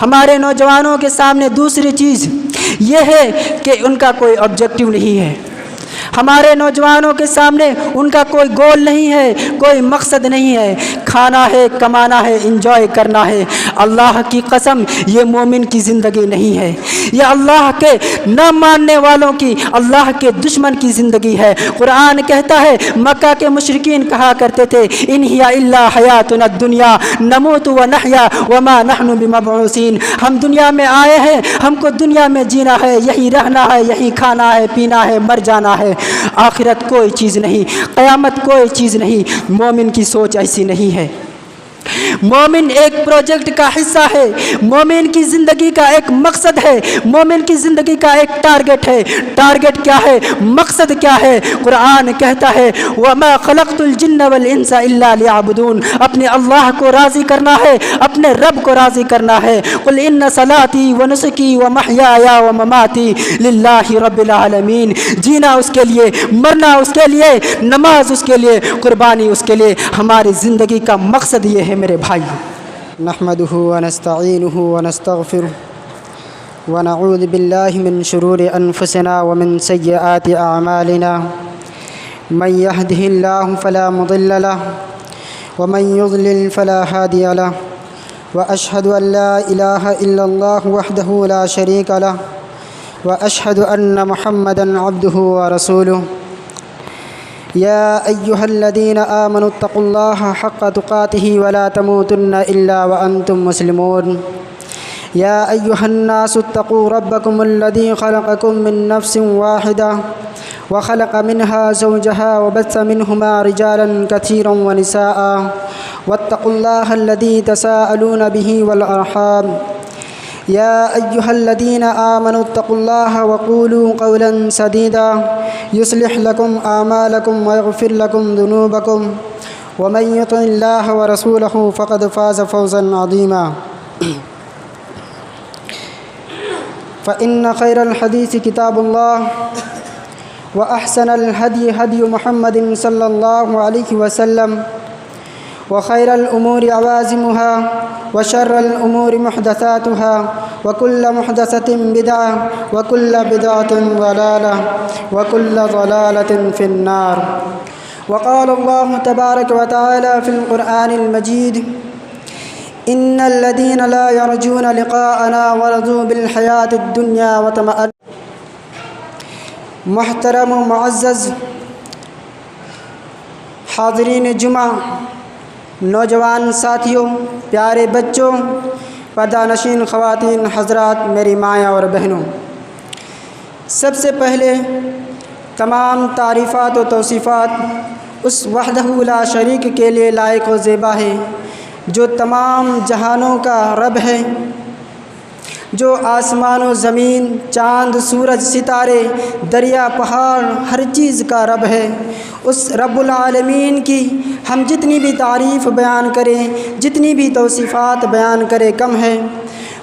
ہمارے نوجوانوں کے سامنے دوسری چیز یہ ہے کہ ان کا کوئی آبجیکٹیو نہیں ہے، ہمارے نوجوانوں کے سامنے ان کا کوئی گول نہیں ہے، کوئی مقصد نہیں ہے، کھانا ہے، کمانا ہے، انجوائے کرنا ہے۔ اللہ کی قسم یہ مومن کی زندگی نہیں ہے، یہ اللہ کے نہ ماننے والوں کی، اللہ کے دشمن کی زندگی ہے۔ قرآن کہتا ہے، مکہ کے مشرکین کہا کرتے تھے ان ہی الا حیاتنا الدنیا نموت ونحیا وما نحن بمبعوثین، ہم دنیا میں آئے ہیں، ہم کو دنیا میں جینا ہے، یہی رہنا ہے، یہی کھانا ہے، پینا ہے، مر جانا ہے، آخرت کوئی چیز نہیں، قیامت کوئی چیز نہیں۔ مومن کی سوچ ایسی نہیں ہے۔ مومن ایک پروجیکٹ کا حصہ ہے، مومن کی زندگی کا ایک مقصد ہے، مومن کی زندگی کا ایک ٹارگٹ ہے۔ ٹارگٹ کیا ہے؟ مقصد کیا ہے؟ قرآن کہتا ہے وَمَا خَلَقْتُ الْجِنَّ وَالْإِنسَ إِلَّا لِيَعْبُدُونَ، اپنے اللہ کو راضی کرنا ہے، اپنے رب کو راضی کرنا ہے۔ قُلْ إِنَّ صَلَاتِي وَنُسُكِي وَمَحْيَايَ وَمَمَاتِي لِلَّهِ رَبِّ الْعَالَمِينَ، جینا اس کے لیے، مرنا اس کے لیے، نماز اس کے لیے، قربانی اس کے لیے۔ ہماری زندگی کا مقصد یہ ہے میرے بھائی۔ نحمده ونستعينه ونستغفره ونعوذ بالله من شرور أنفسنا ومن سيئات أعمالنا، من يهده الله فلا مضل له ومن يضلل فلا هادي له، وأشهد أن لا إله إلا الله وحده لا شريك له، وأشهد أن محمدا عبده ورسوله۔ يا أيها الذين آمنوا اتقوا الله حق تقاته ولا تموتن إلا وأنتم مسلمون۔ يا أيها الناس اتقوا ربكم الذي خلقكم من نفس واحدة وخلق منها زوجها وبث منهما رجالا كثيرا ونساء، واتقوا الله الذي تساءلون به والأرحام، يا أيها الذين آمنوا اتقوا الله وقولوا قولا سديدا يصلح لكم أعمالكم ويغفر لكم ذنوبكم، ومن يطع الله ورسوله فقد فاز فوزا عظيما۔ فإن خير الحديث كتاب الله، وأحسن الهدي هدي محمد صلى الله عليه وسلم، وخير الأمور عوازمها، وشر الأمور محدثاتها، وكل محدثة بدعة، وكل بدعة ضلالة، وكل ضلالة في النار۔ وقال الله تبارك وتعالى في القرآن المجيد إن الذين لا يرجون لقاءنا ورضوا بالحياة الدنيا وطمأنوا۔ محترم و معزز حاضرین جمعہ، نوجوان ساتھیوں، پیارے بچوں، پردہ نشین خواتین حضرات، میری مائیں اور بہنوں، سب سے پہلے تمام تعریفات و توصیفات اس وحدہ لا شریک کے لیے لائق و زیبا ہے جو تمام جہانوں کا رب ہے، جو آسمان و زمین، چاند، سورج، ستارے، دریا، پہاڑ، ہر چیز کا رب ہے۔ اس رب العالمین کی ہم جتنی بھی تعریف بیان کریں، جتنی بھی توصیفات بیان کریں کم ہے۔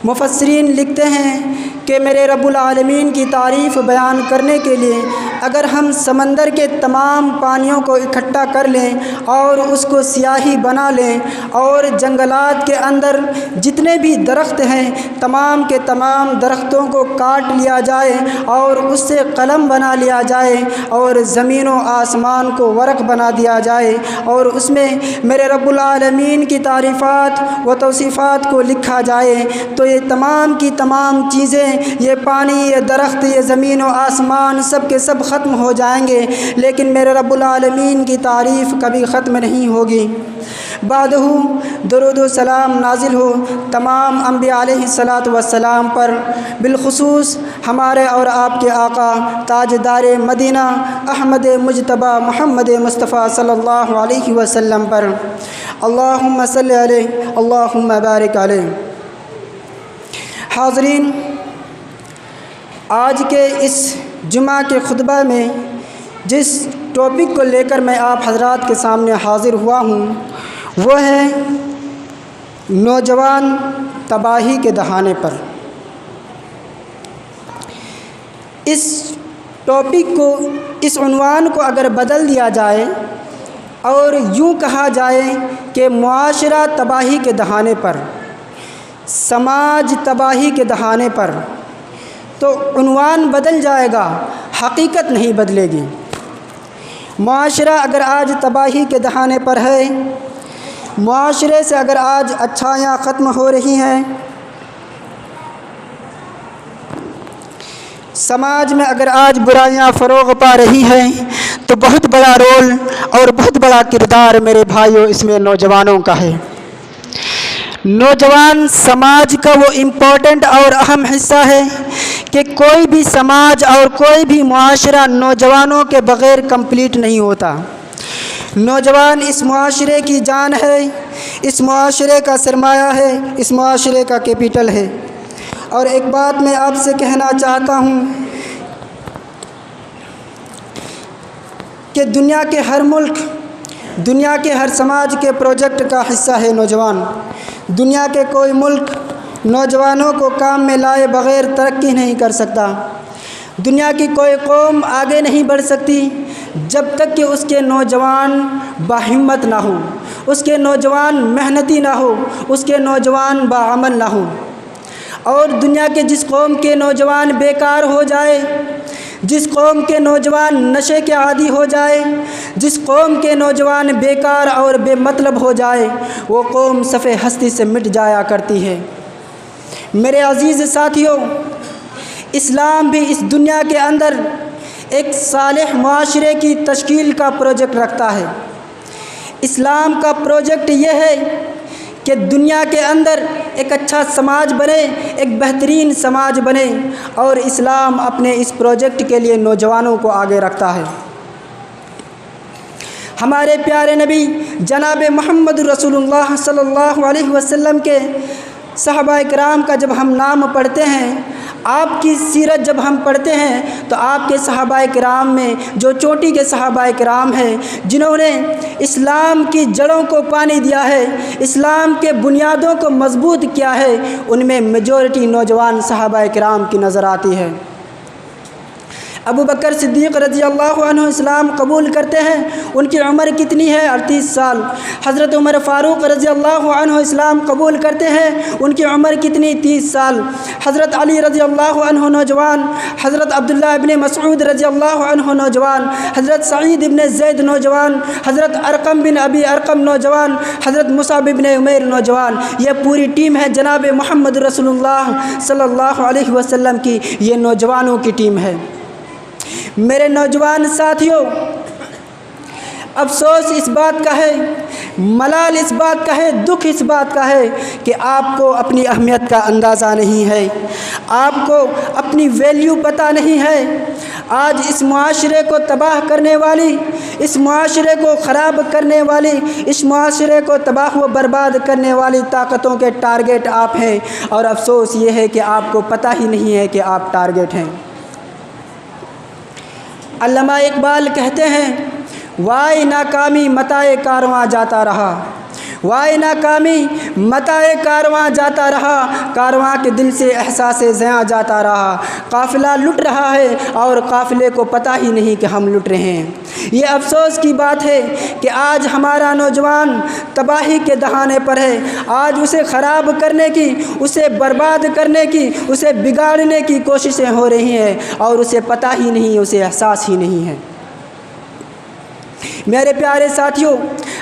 مفسرین لکھتے ہیں کہ میرے رب العالمین کی تعریف بیان کرنے کے لیے اگر ہم سمندر کے تمام پانیوں کو اکٹھا کر لیں اور اس کو سیاہی بنا لیں، اور جنگلات کے اندر جتنے بھی درخت ہیں تمام کے تمام درختوں کو کاٹ لیا جائے اور اس سے قلم بنا لیا جائے، اور زمین و آسمان کو ورق بنا دیا جائے، اور اس میں میرے رب العالمین کی تعریفات و توصیفات کو لکھا جائے، تو یہ تمام کی تمام چیزیں، یہ پانی، یہ درخت، یہ زمین و آسمان، سب کے سب ختم ہو جائیں گے، لیکن میرے رب العالمین کی تعریف کبھی ختم نہیں ہوگی۔ بعدہ درود و سلام نازل ہو تمام انبیاء علیہ الصلاۃ والسلام پر، بالخصوص ہمارے اور آپ کے آقا تاجدار مدینہ احمد مجتبیٰ محمد مصطفیٰ صلی اللہ علیہ وسلم پر۔ اللہم صلی علیہ، اللہم بارک علیہ۔ حاضرین، آج کے اس جمعہ کے خطبہ میں جس ٹاپک کو لے کر میں آپ حضرات کے سامنے حاضر ہوا ہوں وہ ہے نوجوان تباہی کے دہانے پر۔ اس ٹاپک کو، اس عنوان کو اگر بدل دیا جائے اور یوں کہا جائے کہ معاشرہ تباہی کے دہانے پر، سماج تباہی کے دہانے پر، تو عنوان بدل جائے گا، حقیقت نہیں بدلے گی۔ معاشرہ اگر آج تباہی کے دہانے پر ہے، معاشرے سے اگر آج اچھائیاں ختم ہو رہی ہیں، سماج میں اگر آج برائیاں فروغ پا رہی ہیں، تو بہت بڑا رول اور بہت بڑا کردار میرے بھائیوں اس میں نوجوانوں کا ہے۔ نوجوان سماج کا وہ امپورٹنٹ اور اہم حصہ ہے کہ کوئی بھی سماج اور کوئی بھی معاشرہ نوجوانوں کے بغیر کمپلیٹ نہیں ہوتا۔ نوجوان اس معاشرے کی جان ہے، اس معاشرے کا سرمایہ ہے، اس معاشرے کا کیپٹل ہے۔ اور ایک بات میں آپ سے کہنا چاہتا ہوں کہ دنیا کے ہر ملک، دنیا کے ہر سماج کے پروجیکٹ کا حصہ ہے نوجوان۔ دنیا کے کوئی ملک نوجوانوں کو کام میں لائے بغیر ترقی نہیں کر سکتا۔ دنیا کی کوئی قوم آگے نہیں بڑھ سکتی جب تک کہ اس کے نوجوان باہمت نہ ہوں، اس کے نوجوان محنتی نہ ہو، اس کے نوجوان باعمل نہ ہوں۔ اور دنیا کے جس قوم کے نوجوان بیکار ہو جائے، جس قوم کے نوجوان نشے کے عادی ہو جائے، جس قوم کے نوجوان بیکار اور بے مطلب ہو جائے، وہ قوم صفِ ہستی سے مٹ جایا کرتی ہے۔ میرے عزیز ساتھیوں، اسلام بھی اس دنیا کے اندر ایک صالح معاشرے کی تشکیل کا پروجیکٹ رکھتا ہے۔ اسلام کا پروجیکٹ یہ ہے کہ دنیا کے اندر ایک اچھا سماج بنے، ایک بہترین سماج بنے، اور اسلام اپنے اس پروجیکٹ کے لیے نوجوانوں کو آگے رکھتا ہے۔ ہمارے پیارے نبی جناب محمد رسول اللہ صلی اللہ علیہ وسلم کے صحابہ کرام کا جب ہم نام پڑھتے ہیں، آپ کی سیرت جب ہم پڑھتے ہیں، تو آپ کے صحابہ کرام میں جو چوٹی کے صحابہ کرام ہیں، جنہوں نے اسلام کی جڑوں کو پانی دیا ہے، اسلام کے بنیادوں کو مضبوط کیا ہے، ان میں میجورٹی نوجوان صحابہ کرام کی نظر آتی ہے۔ ابو بکر صدیق رضی اللہ عنہ اسلام قبول کرتے ہیں، ان کی عمر کتنی ہے؟ 38 سال۔ حضرت عمر فاروق رضی اللہ عنہ اسلام قبول کرتے ہیں، ان کی عمر کتنی؟ 30 سال۔ حضرت علی رضی اللہ عنہ نوجوان، حضرت عبداللہ ابن مسعود رضی اللہ عنہ نوجوان، حضرت سعید ابن زید نوجوان، حضرت ارقم بن ابی ارقم نوجوان، حضرت مصعب ابن عمیر نوجوان۔ یہ پوری ٹیم ہے جناب محمد رسول اللہ صلی اللہ علیہ وسلم کی، یہ نوجوانوں کی ٹیم ہے۔ میرے نوجوان ساتھیوں، افسوس اس بات کا ہے، ملال اس بات کا ہے، دکھ اس بات کا ہے کہ آپ کو اپنی اہمیت کا اندازہ نہیں ہے، آپ کو اپنی ویلیو پتہ نہیں ہے۔ آج اس معاشرے کو تباہ کرنے والی، اس معاشرے کو خراب کرنے والی، اس معاشرے کو تباہ و برباد کرنے والی طاقتوں کے ٹارگٹ آپ ہیں، اور افسوس یہ ہے کہ آپ کو پتہ ہی نہیں ہے کہ آپ ٹارگٹ ہیں۔ علامہ اقبال کہتے ہیں، وائے ناکامی متاع کارواں جاتا رہا، وائے ناکامی متاع کارواں جاتا رہا، کارواں کے دل سے احساس زیاں جاتا رہا۔ قافلہ لٹ رہا ہے اور قافلے کو پتہ ہی نہیں کہ ہم لٹ رہے ہیں۔ یہ افسوس کی بات ہے کہ آج ہمارا نوجوان تباہی کے دہانے پر ہے۔ آج اسے خراب کرنے کی، اسے برباد کرنے کی، اسے بگاڑنے کی کوششیں ہو رہی ہیں، اور اسے پتہ ہی نہیں، اسے احساس ہی نہیں ہے۔ میرے پیارے ساتھیوں،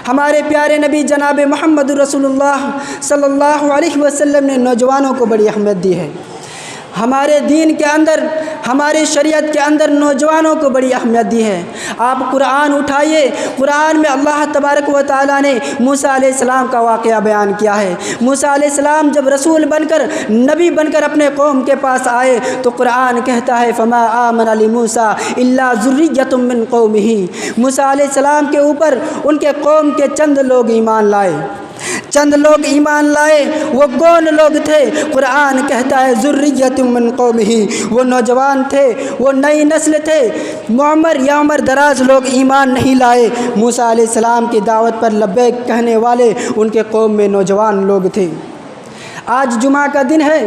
ہمارے پیارے نبی جناب محمد رسول اللہ صلی اللہ علیہ وسلم نے نوجوانوں کو بڑی اہمیت دی ہے۔ ہمارے دین کے اندر، ہماری شریعت کے اندر نوجوانوں کو بڑی اہمیت دی ہے۔ آپ قرآن اٹھائیے، قرآن میں اللہ تبارک و تعالیٰ نے موسیٰ علیہ السلام کا واقعہ بیان کیا ہے۔ موسیٰ علیہ السلام جب رسول بن کر، نبی بن کر اپنے قوم کے پاس آئے تو قرآن کہتا ہے فما آمن لموسیٰ الا ذریۃ من قومہ۔ موسیٰ علیہ السلام کے اوپر ان کے قوم کے چند لوگ ایمان لائے، چند لوگ ایمان لائے۔ وہ کون لوگ تھے؟ قرآن کہتا ہے ذریۃ من قومہ، وہ نوجوان تھے، وہ نئی نسل تھے، معمر یا عمر دراز لوگ ایمان نہیں لائے۔ موسیٰ علیہ السلام کی دعوت پر لبیک کہنے والے ان کے قوم میں نوجوان لوگ تھے۔ آج جمعہ کا دن ہے،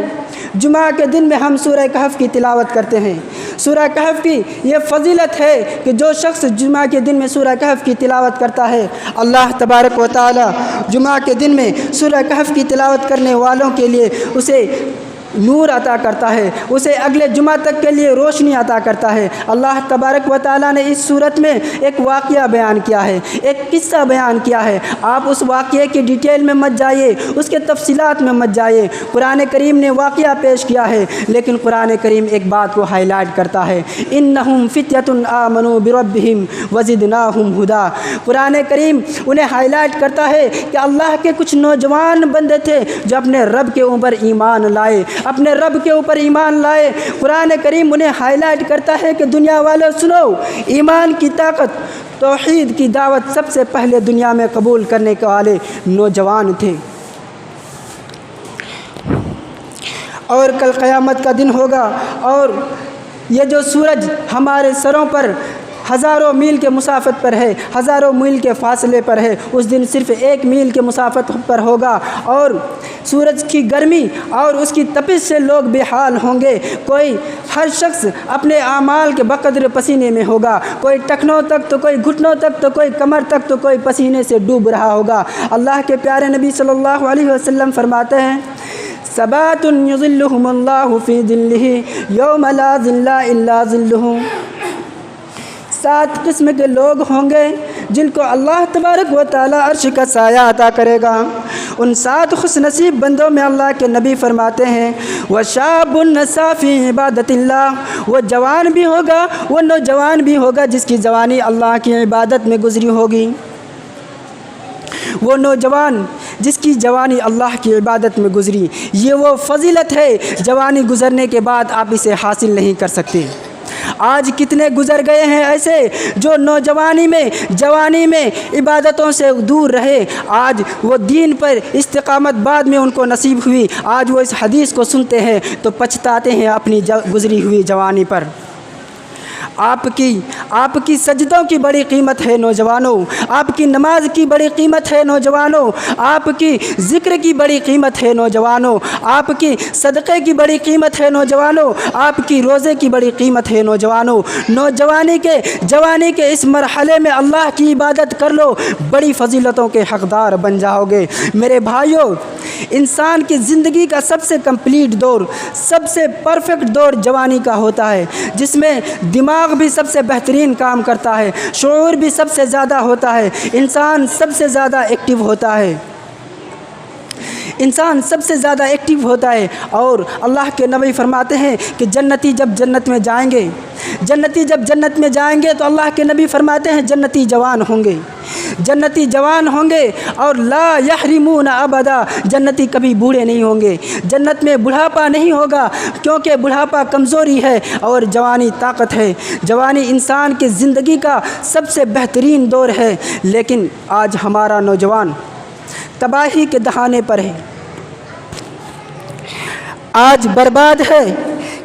جمعہ کے دن میں ہم سورہ کہف کی تلاوت کرتے ہیں۔ सूरह कहफ की ये फजीलत है कि जो शख्स जुमा के दिन में सूरह कहफ की तिलावत करता है, अल्लाह तबारक व तआला जुमा के दिन में सूरह कहफ की तिलावत करने वालों के लिए उसे नूर अता करता है, उसे अगले जुमा तक के लिए रोशनी अता करता है। अल्लाह तबारक व तआला ने इस सूरत में एक वाक़या बयान किया है, एक किस्सा बयान किया है। आप उस वाक़ये की डिटेल में मत जाइए, उसके तफसीलात में मत जाइए। कुरान करीम ने वाक़या पेश किया है, लेकिन कुरान करीम एक बात को हाईलाइट करता है, इन्नहुम फित्यतुन आमनु बिरब्बिहिम वज़िदनाहुम हुदा। कुरान करीम उन्हें हाईलाइट करता है कि अल्लाह के कुछ नौजवान बंदे थे जो अपने रब के ऊपर ईमान लाए, अपने रब के ऊपर ईमान लाए। कुरान करीम उन्हें हाईलाइट करता है कि दुनिया वालों सुनो, ईमान की ताकत, तौहीद की दावत सबसे पहले दुनिया में कबूल करने के वाले नौजवान थे। और कल क़यामत का दिन होगा और ये जो सूरज हमारे सरों पर हज़ारों मील के मुसाफत पर है, हज़ारों मील के फ़ासले पर है, उस दिन सिर्फ़ 1 मील के मुसाफत पर होगा और सूरज की गर्मी और उसकी तपिश से लोग बेहाल होंगे। कोई हर शख्स अपने आमाल के बक़द्र पसीने में होगा, कोई टखनों तक तो कोई घुटनों तक तो कोई कमर तक तो कोई पसीने से डूब रहा होगा। अल्लाह के प्यारे नबी सल्लल्लाहु अलैहि वसल्लम फरमाते हैं, सबातुन युज़िल्लुहुमुल्लाहु फ़ी ज़िल्लिही यौम ला ज़िल्ला इल्ला ज़िल्लुहु। 7 किस्म के लोग होंगे जिनको अल्लाह तबारक व तआला अर्श का साया अता करेगा। उन 7 खुशनसीब बंदों में अल्लाह के नबी फरमाते हैं, व शाबुन नसा फ़ी इबादतिल्लाह। वो जवान भी होगा, वो नौजवान भी होगा जिसकी जवानी अल्लाह की इबादत में गुजरी होगी। वो नौजवान जिसकी जवानी अल्लाह की इबादत में गुजरी, ये वो फजीलत है, जवानी गुजरने के बाद आप इसे हासिल नहीं कर सकते। आज कितने गुज़र गए हैं ऐसे जो नौजवानी में, जवानी में इबादतों से दूर रहे। आज वो दीन पर इस्तिकामत बाद में उनको नसीब हुई, आज वो इस हदीस को सुनते हैं तो पछताते हैं अपनी गुज़री हुई जवानी पर। आपकी सजदों की बड़ी कीमत है नौजवानों, आपकी नमाज की बड़ी कीमत है नौजवानों, आपकी ज़िक्र की बड़ी कीमत है नौजवानों, आपकी सदक़े की बड़ी कीमत है नौजवानों, आपकी रोज़े की बड़ी कीमत है नौजवानों। जवानी के इस मरहले में अल्लाह की इबादत कर लो, बड़ी फ़जीलतों के हक़दार बन जाओगे। मेरे भाइयों, इंसान की ज़िंदगी का सबसे कंप्लीट दौर, सबसे परफेक्ट दौर जवानी का होता है, जिसमें दिमाग भी सबसे बेहतरीन काम करता है, शऊर भी सबसे ज़्यादा होता है, इंसान सबसे ज़्यादा एक्टिव होता है, इंसान सबसे ज़्यादा एक्टिव होता है। और अल्लाह के नबी फरमाते हैं कि जन्नती जब जन्नत में जाएंगे तो अल्लाह के नबी फरमाते हैं जन्नती जवान होंगे और ला यहरिमून अबदा, जन्नती कभी बूढ़े नहीं होंगे। जन्नत में बुढ़ापा नहीं होगा, क्योंकि बुढ़ापा कमज़ोरी है और जवानी ताकत है। जवानी इंसान की ज़िंदगी का सबसे बेहतरीन दौर है, लेकिन आज हमारा नौजवान तबाही के दहाने पर है, आज बर्बाद है।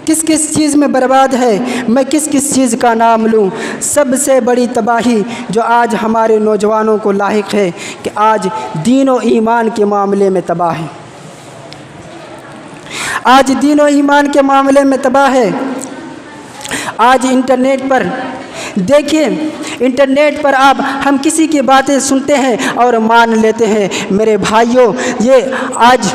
किस किस चीज़ में बर्बाद है, मैं किस किस चीज़ का नाम लूँ। सबसे बड़ी तबाही जो आज हमारे नौजवानों को लाहिक है कि आज दीन और ईमान के मामले में तबाह है, आज दीन और ईमान के मामले में तबाह है। आज इंटरनेट पर देखिए, इंटरनेट पर हम किसी की बातें सुनते हैं और मान लेते हैं। मेरे भाइयों, ये आज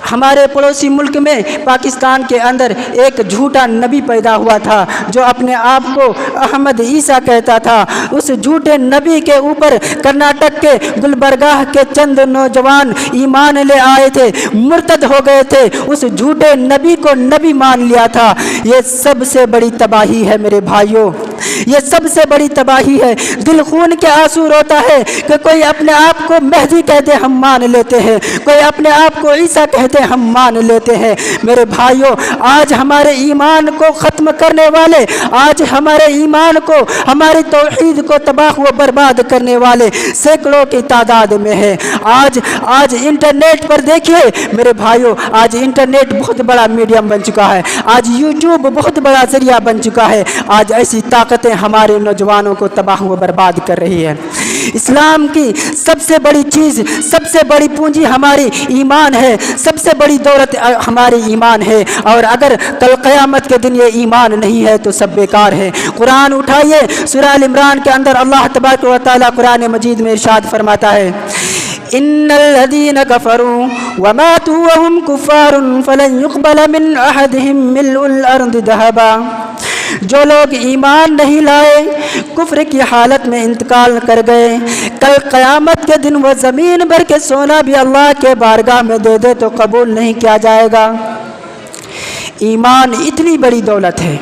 हमारे पड़ोसी मुल्क में पाकिस्तान के अंदर एक झूठा नबी पैदा हुआ था जो अपने आप को अहमद ईसा कहता था। उस झूठे नबी के ऊपर कर्नाटक के गुलबर्गा के चंद नौजवान ईमान ले आए थे, मुर्तद हो गए थे, उस झूठे नबी को नबी मान लिया था। ये सबसे बड़ी तबाही है मेरे भाइयों, ये सबसे बड़ी तबाही है। दिल खून के आंसू रोता है कि कोई अपने आप को मेहदी कहते हम मान लेते हैं, कोई अपने आप को ईसा कहते हम मान लेते हैं। मेरे भाइयों, आज हमारे ईमान को ख़त्म करने वाले, आज हमारे ईमान को, हमारी तौहीद को तबाह व बर्बाद करने वाले सैकड़ों की तादाद में है। आज इंटरनेट पर देखिए मेरे भाइयों, आज इंटरनेट बहुत बड़ा मीडियम बन चुका है, आज यूट्यूब बहुत बड़ा ज़रिया बन चुका है। आज ऐसी ताकत طاقتیں ہمارے نوجوانوں کو تباہ و برباد کر رہی ہیں۔ اسلام کی سب سے بڑی چیز، سب سے بڑی پونجی ہماری ایمان ہے، سب سے بڑی دولت ہماری ایمان ہے، اور اگر کل قیامت کے دن یہ ایمان نہیں ہے تو سب بیکار ہے۔ قرآن اٹھائیے، سورہ ال عمران کے اندر اللہ تبارک و تعالیٰ قرآن مجید میں ارشاد فرماتا ہے، ان الذين كفروا وماتوا وهم كفار فلن يقبل من احدهم ملء الارض ذهبا۔ جو لوگ ایمان نہیں لائے، کفر کی حالت میں انتقال کر گئے، کل قیامت کے دن وہ زمین بھر کے سونا بھی اللہ کے بارگاہ میں دے دے تو قبول نہیں کیا جائے گا۔ ایمان اتنی بڑی دولت ہے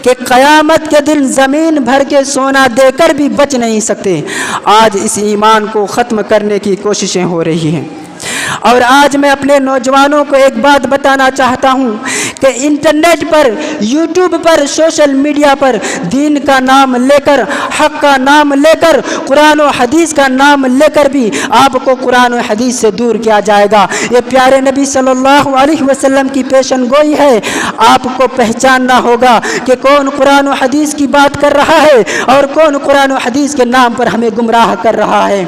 کہ قیامت کے دن زمین بھر کے سونا دے کر بھی بچ نہیں سکتے۔ آج اس ایمان کو ختم کرنے کی کوششیں ہو رہی ہیں، اور آج میں اپنے نوجوانوں کو ایک بات بتانا چاہتا ہوں کہ انٹرنیٹ پر، یوٹیوب پر، سوشل میڈیا پر دین کا نام لے کر، حق کا نام لے کر، قرآن و حدیث کا نام لے کر بھی آپ کو قرآن و حدیث سے دور کیا جائے گا۔ یہ پیارے نبی صلی اللہ علیہ وسلم کی پیشن گوئی ہے۔ آپ کو پہچاننا ہوگا کہ کون قرآن و حدیث کی بات کر رہا ہے اور کون قرآن و حدیث کے نام پر ہمیں گمراہ کر رہا ہے،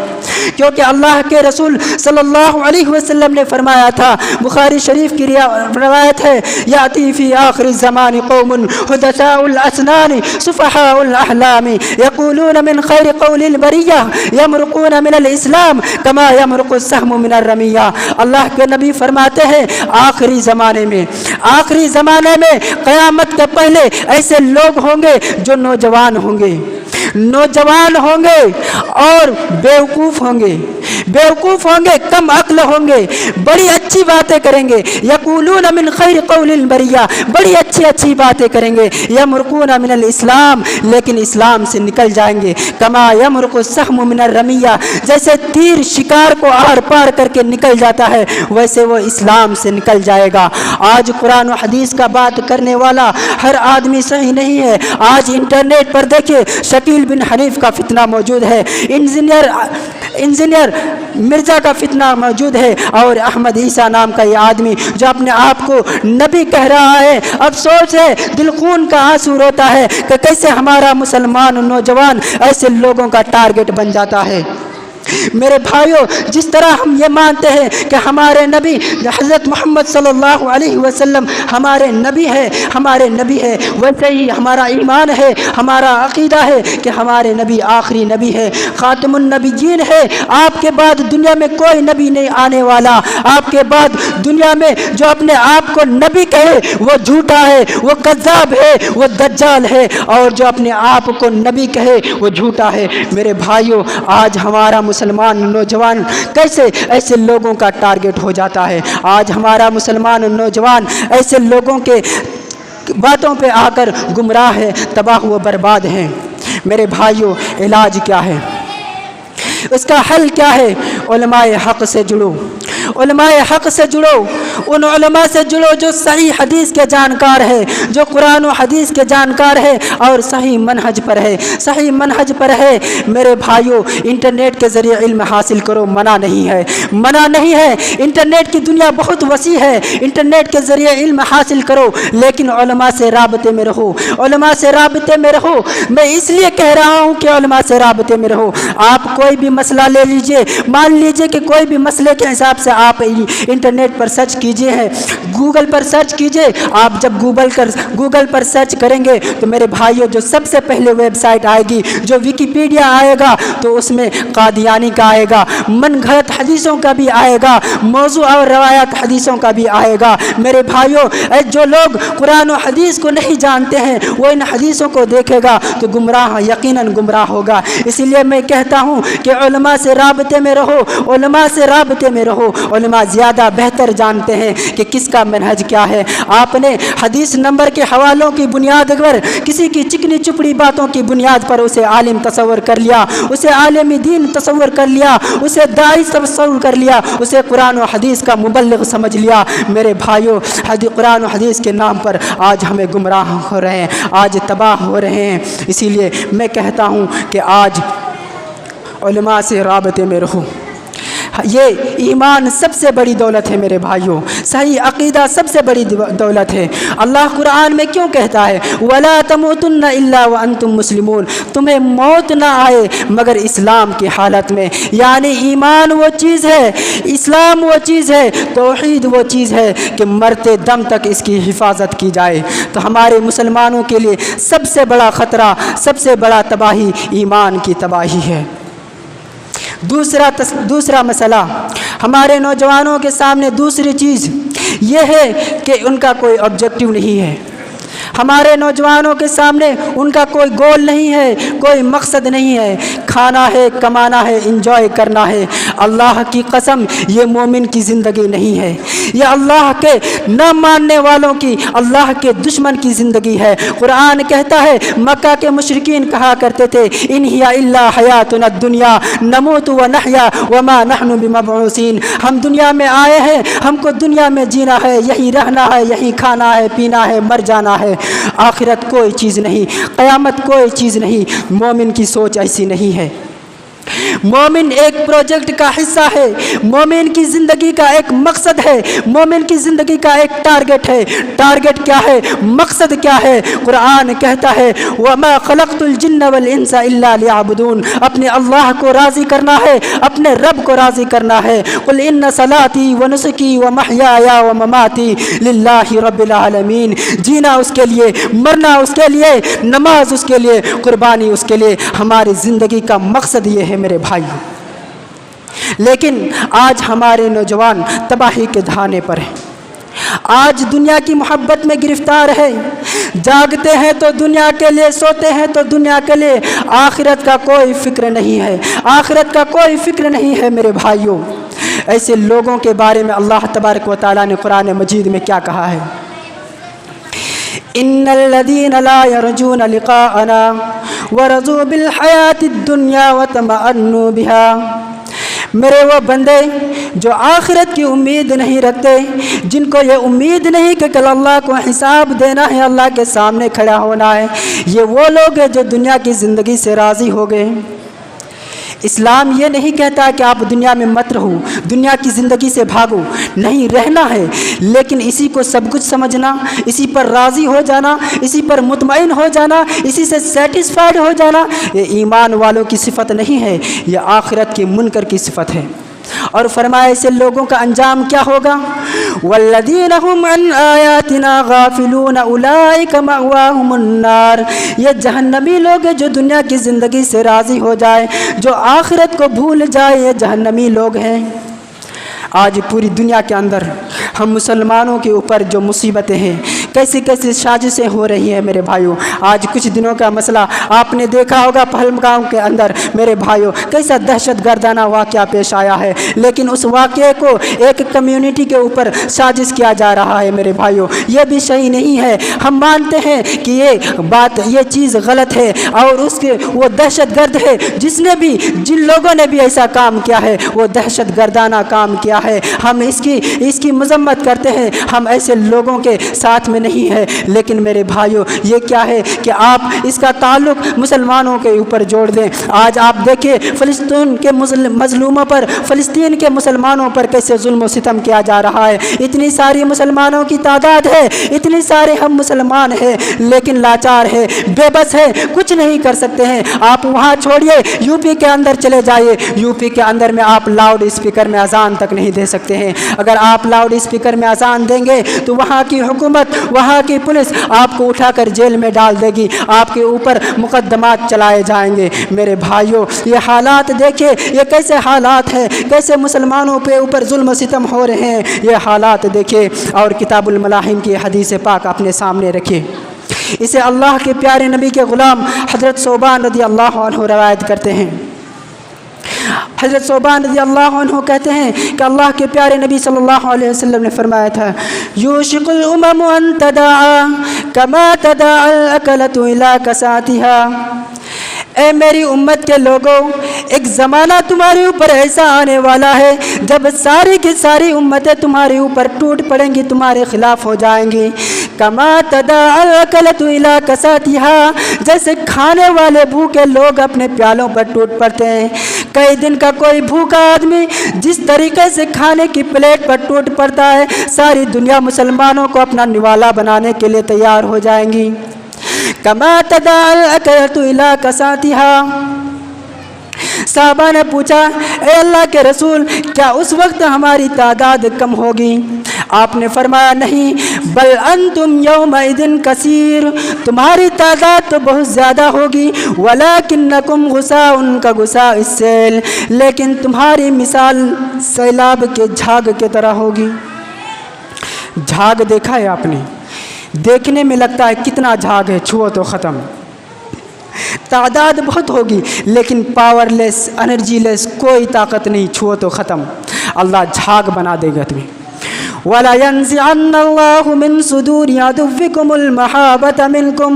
کیونکہ اللہ کے رسول صلی اللہ علیہ وسلم نے فرمایا تھا، بخاری شریف کی روایت ہے، یاتی فی آخر الزمان قوم حدثاء الاسنان صفحاء الاحلام یقولون من خیر قول البریہ یمرقون من الاسلام کما یمرق السهم من الرمیہ۔ اللہ کے نبی فرماتے ہیں آخری زمانے میں قیامت کے پہلے ایسے لوگ ہوں گے جو نوجوان ہوں گے اور بیوقوف ہوں گے، کم عقل ہوں گے، بڑی اچھی باتیں کریں گے، یقولون من خیر قول البریہ، بڑی اچھی باتیں کریں گے، یمرقون من الاسلام، لیکن اسلام سے نکل جائیں گے، کما یمرق السهم من الرمیہ، جیسے تیر شکار کو آر پار کر کے نکل جاتا ہے ویسے وہ اسلام سے نکل جائے گا۔ آج قرآن و حدیث کا بات کرنے والا ہر آدمی صحیح نہیں ہے۔ آج انٹرنیٹ پر دیکھیں، شکیل بن حنیف کا فتنہ موجود ہے، انجینئر مرزا کا فتنہ موجود ہے، اور احمد عیسیٰ نام کا یہ آدمی جو اپنے آپ کو نبی کہہ رہا ہے۔ افسوس ہے، دل خون کا آنسو روتا ہے کہ کیسے ہمارا مسلمان نوجوان ایسے لوگوں کا ٹارگٹ بن جاتا ہے۔ میرے بھائیوں، جس طرح ہم یہ مانتے ہیں کہ ہمارے نبی حضرت محمد صلی اللہ علیہ وسلم ہمارے نبی ہے، ویسے ہی ہمارا ایمان ہے، ہمارا عقیدہ ہے کہ ہمارے نبی آخری نبی ہے، خاتم النبیین ہے۔ آپ کے بعد دنیا میں کوئی نبی نہیں آنے والا۔ آپ کے بعد دنیا میں جو اپنے آپ کو نبی کہے وہ جھوٹا ہے، وہ کذاب ہے، وہ دجال ہے، اور جو اپنے آپ کو نبی کہے وہ جھوٹا ہے۔ میرے بھائیوں، آج ہمارا مسلمان نوجوان کیسے ایسے لوگوں کا ٹارگٹ ہو جاتا ہے؟ آج ہمارا مسلمان نوجوان ایسے لوگوں کے باتوں پہ آ کر گمراہ ہے، تباہ و برباد ہیں۔ میرے بھائیوں، علاج کیا ہے؟ اس کا حل کیا ہے؟ علماء حق سے جڑو، علماء حق سے جڑو، ان علماء سے جڑو جو صحیح حدیث کے جانکار ہے، جو قرآن و حدیث کے جانکار ہے اور صحیح منہج پر ہے۔ میرے بھائیوں، انٹرنیٹ کے ذریعے علم حاصل کرو، منع نہیں ہے۔ انٹرنیٹ کی دنیا بہت وسیع ہے، انٹرنیٹ کے ذریعے علم حاصل کرو، لیکن علماء سے رابطے میں رہو، میں اس لیے کہہ رہا ہوں کہ علماء سے رابطے میں رہو۔ آپ کوئی بھی مسئلہ لے لیجئے، مان لیجئے کہ کوئی بھی مسئلے کے حساب سے آپ انٹرنیٹ پر سرچ کیجئے ہیں، گوگل پر سرچ کیجئے۔ آپ جب گوگل پر سرچ کریں گے تو میرے بھائیوں، جو سب سے پہلے ویب سائٹ آئے گی، جو ویکیپیڈیا آئے گا، تو اس میں قادیانی کا آئے گا، من گھڑت حدیثوں کا بھی آئے گا، موضوع اور روایات حدیثوں کا بھی آئے گا۔ میرے بھائیوں، جو لوگ قرآن و حدیث کو نہیں جانتے ہیں وہ ان حدیثوں کو دیکھے گا تو یقیناً گمراہ ہوگا۔ اسی لیے میں کہتا ہوں کہ علماء سے رابطے میں رہو، علماء زیادہ بہتر جانتے ہیں کہ کس کا منہج کیا ہے۔ آپ نے حدیث نمبر کے حوالوں کی بنیاد پر، کسی کی چکنی چپڑی باتوں کی بنیاد پر اسے عالم تصور کر لیا، اسے عالم دین تصور کر لیا، اسے داعی تصور کر لیا، اسے قرآن و حدیث کا مبلغ سمجھ لیا۔ میرے بھائیوں، قرآن و حدیث کے نام پر آج ہمیں گمراہ ہو رہے ہیں، آج تباہ ہو رہے ہیں۔ اسی لیے میں کہتا ہوں کہ آج علماء سے رابطے میں رہو۔ ये ईमान सबसे बड़ी दौलत है मेरे भाइयों, सही अक़ीदा सबसे बड़ी दौलत है। अल्लाह कुरान में क्यों कहता है वला तमूतुन्ना इल्ला व अंतुम मुस्लिमून, तुम्हें मौत ना आए मगर इस्लाम की हालत में। यानी ईमान वो चीज़ है, इस्लाम वो चीज़ है, तौहीद वो चीज़ है कि मरते दम तक इसकी हिफाजत की जाए। तो हमारे मुसलमानों के लिए सबसे बड़ा ख़तरा, सबसे बड़ा तबाही ईमान की तबाही है। दूसरा मसला हमारे नौजवानों के सामने दूसरी चीज़ ये है कि उनका कोई ऑब्जेक्टिव नहीं है। हमारे नौजवानों के सामने उनका कोई गोल नहीं है, कोई मकसद नहीं है। खाना है, कमाना है, इंजॉय करना है। अल्लाह की कसम ये मोमिन की ज़िंदगी नहीं है, ये अल्लाह के न मानने वालों की, अल्लाह के दुश्मन की ज़िंदगी है। कुरान कहता है मक्का के मुशरिकीन कहा करते थे इन हिया इल्ला हयातुना दुनिया नमूतु व नहया व मा नहनु बिमबऊसीन, हम दुनिया में आए हैं, हमको दुनिया में जीना है, यही रहना है, यही खाना है, पीना है, मर जाना है। आखिरत कोई चीज़ नहीं, क़यामत कोई चीज़ नहीं। मोमिन की सोच ऐसी नहीं है। मोमिन एक प्रोजेक्ट का हिस्सा है, मोमिन की ज़िंदगी का एक मकसद है, मोमिन की ज़िंदगी का एक टारगेट है। टारगेट क्या है, मकसद क्या है? कुरान कहता है वमा खलक़तुल जिन्न वल इंसा इल्ला लियअबुदून, अपने अल्लाह को राज़ी करना है, अपने रब को राज़ी करना है। कुल इन्न सलाती व नुसकी व महयाया व ममाती लिल्लाहि रब्बिल आलमीन, जीना उसके लिए, मरना उसके लिए, नमाज उसके लिए, कुर्बानी उसके लिए। हमारी ज़िंदगी का मकसद ये है मेरे भाइयों। लेकिन आज हमारे नौजवान तबाही के धाने पर हैं। आज दुनिया की मोहब्बत में गिरफ्तार है, जागते हैं तो दुनिया के लिए, सोते हैं तो दुनिया के लिए। आखिरत का कोई फिक्र नहीं है, आखिरत का कोई फिक्र नहीं है मेरे भाइयों। ऐसे लोगों के बारे में अल्लाह तबारक व तआला ने कुरान मजीद में क्या कहा है? इन्नल्लज़ीना ला यरजूना लिक़ाअना वरज़ू बिल हयातिद दुनिया व तमअन्नु बिहा, मेरे वो बंदे जो आखिरत की उम्मीद नहीं रखते, जिनको ये उम्मीद नहीं कि कल अल्लाह को हिसाब देना है, अल्लाह के सामने खड़ा होना है, ये वो लोग हैं जो दुनिया की ज़िंदगी से राज़ी हो गए। इस्लाम ये नहीं कहता कि आप दुनिया में मत रहो, दुनिया की ज़िंदगी से भागो, नहीं, रहना है। लेकिन इसी को सब कुछ समझना, इसी पर राज़ी हो जाना, इसी पर मुतमईन हो जाना, इसी से सेटिस्फाइड हो जाना, ये ईमान वालों की सिफ़त नहीं है, ये आखिरत के मुनकर की सिफ़त है। और फरमाया ऐसे लोगों का अंजाम क्या होगा? वल्लज़ीना हुम अन आयातिना गाफिलून उलाइका मअवाहुमुन नार, ये जहन्नमी लोग हैं जो दुनिया की ज़िंदगी से राज़ी हो जाए, जो आखिरत को भूल जाए, ये जहन्नमी लोग हैं। आज पूरी दुनिया के अंदर हम मुसलमानों के ऊपर जो मुसीबतें हैं, कैसी कैसी साजिशें हो रही हैं मेरे भाइयों। आज कुछ दिनों का मसला आपने देखा होगा, पहलगाम के अंदर मेरे भाइयों कैसा दहशत गर्दाना वाक़या पेश आया है। लेकिन उस वाक़े को एक कम्युनिटी के ऊपर साजिश किया जा रहा है मेरे भाइयों, ये भी सही नहीं है। हम मानते हैं कि ये चीज़ गलत है और उसके वो दहशत गर्द है, जिसने भी, जिन लोगों ने भी ऐसा काम किया है वो दहशत गर्दाना काम किया है। हम इसकी मजम्मत करते हैं, हम ऐसे लोगों के साथ में नहीं है। लेकिन मेरे भाइयों ये क्या है कि आप इसका ताल्लुक मुसलमानों के ऊपर जोड़ दें। आज आप देखिए फ़लस्तीन के मज़लूमों पर, फ़लस्तीन के मुसलमानों पर कैसे जुल्म व सितम किया जा रहा है। इतनी सारी मुसलमानों की तादाद है, इतनी सारे हम मुसलमान हैं, लेकिन लाचार है, बेबस है, कुछ नहीं कर सकते हैं। आप वहाँ छोड़िए, यूपी के अंदर चले जाइए, यूपी के अंदर में आप लाउड स्पीकर में अजान तक नहीं दे सकते हैं। अगर आप लाउड स्पीकर में अजान देंगे तो वहाँ की हुकूमत, वहाँ की पुलिस आपको उठाकर जेल में डाल देगी, आपके ऊपर मुकदमात चलाए जाएंगे। मेरे भाइयों ये हालात देखिए, ये कैसे हालात हैं, कैसे मुसलमानों पे ऊपर जुल्म सितम हो रहे हैं, ये हालात देखिए। और किताबुल मलाहिम की हदीस पाक अपने सामने रखिए। इसे अल्लाह के प्यारे नबी के ग़ुलाम हज़रत सोबान रज़ी अल्लाह अन्हु रवायत करते हैं। हज़रत सोबान रज़ी अल्लाह अन्हु कहते हैं कि अल्लाह के प्यारे नबी सल्लल्लाहु अलैहि वसल्लम ने फरमाया था, यूशिकुल उममु अन तदाअ कमा तदाअल अकलतु इला कसातिहा, ए मेरी उम्मत के लोगों, एक ज़माना तुम्हारे ऊपर ऐसा आने वाला है जब सारी की सारी उम्मतें तुम्हारे ऊपर टूट पड़ेंगी, तुम्हारे ख़िलाफ़ हो जाएंगी। कमा तदाअल अकलतु इला कसातिहा, जैसे खाने वाले भूखे लोग अपने प्यालों पर टूट पड़ते हैं। कई दिन का कोई भूखा आदमी जिस तरीके से खाने की प्लेट पर टूट पड़ता है, सारी दुनिया मुसलमानों को अपना निवाला बनाने के लिए तैयार हो जाएंगी। कमा तदाअल अकलतु इला कसातिहा। साहबा ने पूछा, ए अल्लाह के रसूल, क्या उस वक्त हमारी तादाद कम होगी? आपने फरमाया, नहीं, बल अंतुम यौमइदिन कसीर, तुम्हारी तादाद तो बहुत ज़्यादा होगी। वलाकिन्नकुम गुसाउन का गुसाइस इस्सेल, लेकिन तुम्हारी मिसाल सैलाब के झाग के तरह होगी। झाग देखा है आपने? देखने में लगता है कितना झाग है, छुओ तो ख़त्म। तादाद बहुत होगी लेकिन पावरलेस, एनर्जीलेस, कोई ताकत नहीं, छुओ तो ख़त्म। अल्लाह झाग बना देगा तुम्हें। वला यंज़िअन्नल्लाहु मिन सुदूरि अदुव्विकुमुल महाबता मिनकुम,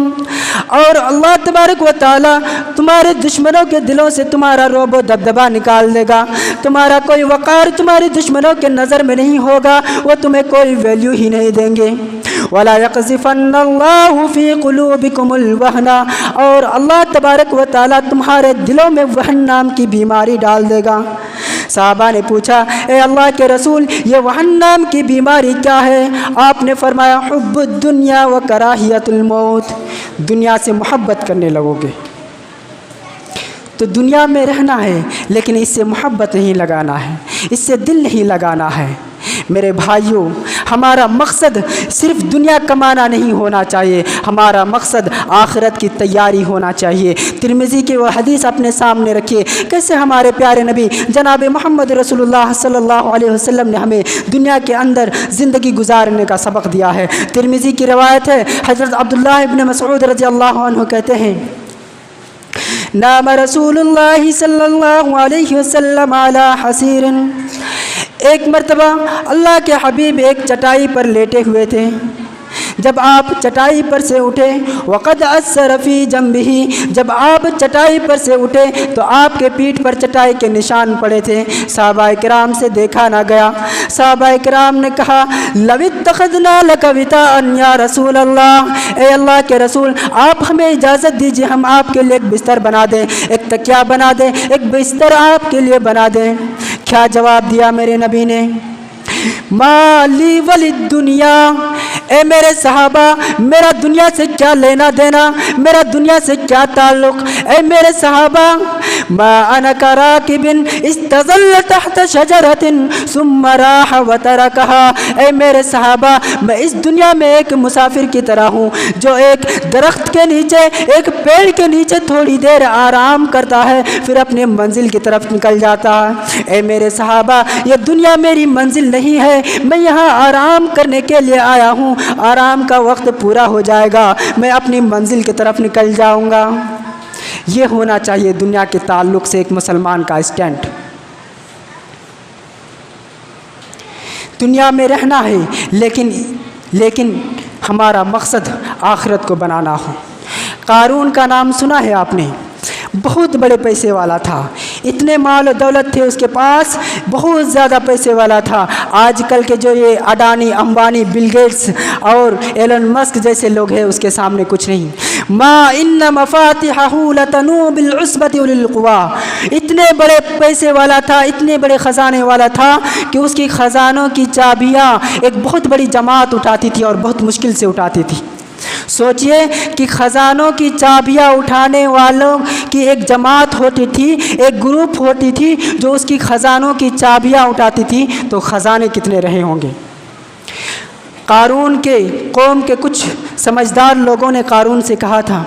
और अल्लाह तबारक व तआला तुम्हारे दुश्मनों के दिलों से तुम्हारा रोब व दबदबा निकाल देगा। तुम्हारा कोई वक़ार तुम्हारे दुश्मनों के नज़र में नहीं होगा, वो तुम्हें कोई वैल्यू ही नहीं देंगे। वला यक़ज़िफ़न्नल्लाहु फ़ी क़ुलूबिकुमुल वहना, और अल्लाह तबारक व तआला तुम्हारे दिलों में वहन नाम की बीमारी डाल देगा। साहबा ने पूछा, ए अल्लाह के रसूल, ये वहन नाम की बीमारी क्या है? आपने फरमाया, हुब्बुद दुनिया व कराहियतुल मौत, दुनिया से मोहब्बत करने लगोगे। तो दुनिया में रहना है लेकिन इससे मोहब्बत नहीं लगाना है, इससे दिल नहीं लगाना है। मेरे भाइयों, हमारा मकसद सिर्फ दुनिया कमाना नहीं होना चाहिए, हमारा मकसद आखिरत की तैयारी होना चाहिए। तिरमिज़ी की वो हदीस अपने सामने रखिए, कैसे हमारे प्यारे नबी जनाब मोहम्मद रसूलुल्लाह सल्लल्लाहु अलैहि वसल्लम ने हमें दुनिया के अंदर ज़िंदगी गुजारने का सबक दिया है। तिरमिज़ी की रवायत है, हज़रत अब्दुल्लाह इब्न मसऊद रज़ियल्लाहु अन्हु कहते हैं, नाम रसूलुल्लाह सल्लल्लाहु अलैहि वसल्लम अला हसीरिन, एक मर्तबा अल्लाह के हबीब एक चटाई पर लेटे हुए थे। जब आप चटाई पर से उठे, वक़द अस्सर फ़ी जंबिही, जब आप चटाई पर से उठे तो आपके पीठ पर चटाई के निशान पड़े थे। सहाबाए किराम से देखा ना गया। सहाबाए किराम ने कहा, लवित्तख़ज़ना लका विताअन या रसूल अल्लाह, ए अल्लाह के रसूल, आप हमें इजाज़त दीजिए, हम आपके लिए एक बिस्तर बना दें, एक तकिया बना दें, एक बिस्तर आपके लिए बना दें। क्या जवाब दिया मेरे नबी ने? माली वलिद दुनिया, ए मेरे सहाबा, मेरा दुनिया से क्या लेना देना, मेरा दुनिया से क्या ताल्लुक़। ए मेरे सहाबा, मा अना कराकिबिन इस्तज़ल्ल तहत शजरतिन सुम्मा राह व तरकहा, ए मेरे सहाबा, मैं इस दुनिया में एक मुसाफिर की तरह हूँ जो एक दरख्त के नीचे, एक पेड़ के नीचे थोड़ी देर आराम करता है, फिर अपने मंजिल की तरफ निकल जाता है। ए मेरे सहाबा, ये दुनिया मेरी मंजिल नहीं है, मैं यहाँ आराम करने के लिए आया हूँ, आराम का वक्त पूरा हो जाएगा, मैं अपनी मंजिल की तरफ निकल जाऊँगा। ये होना चाहिए दुनिया के ताल्लुक़ से एक मुसलमान का स्टैंड। दुनिया में रहना है लेकिन हमारा मकसद आखिरत को बनाना हो। कारून का नाम सुना है आपने? बहुत बड़े पैसे वाला था, इतने माल और दौलत थे उसके पास, बहुत ज़्यादा पैसे वाला था। आजकल के जो ये अडानी, अंबानी, बिल गेट्स और एलन मस्क जैसे लोग हैं, उसके सामने कुछ नहीं। मा इन्न मफातिहहु लतनू बिल उस्बति उलिल कुवा, इतने बड़े पैसे वाला था, इतने बड़े ख़जाने वाला था कि उसकी ख़जानों की चाबियाँ एक बहुत बड़ी जमात उठाती थी और बहुत मुश्किल से उठाती थी। सोचिए कि ख़जानों की चाबियाँ उठाने वालों की एक जमात होती थी, एक ग्रुप होती थी जो उसकी ख़जानों की चाबियाँ उठाती थी, तो ख़जाने कितने रहे होंगे। कारून के कौम के कुछ समझदार लोगों ने कारून से कहा था,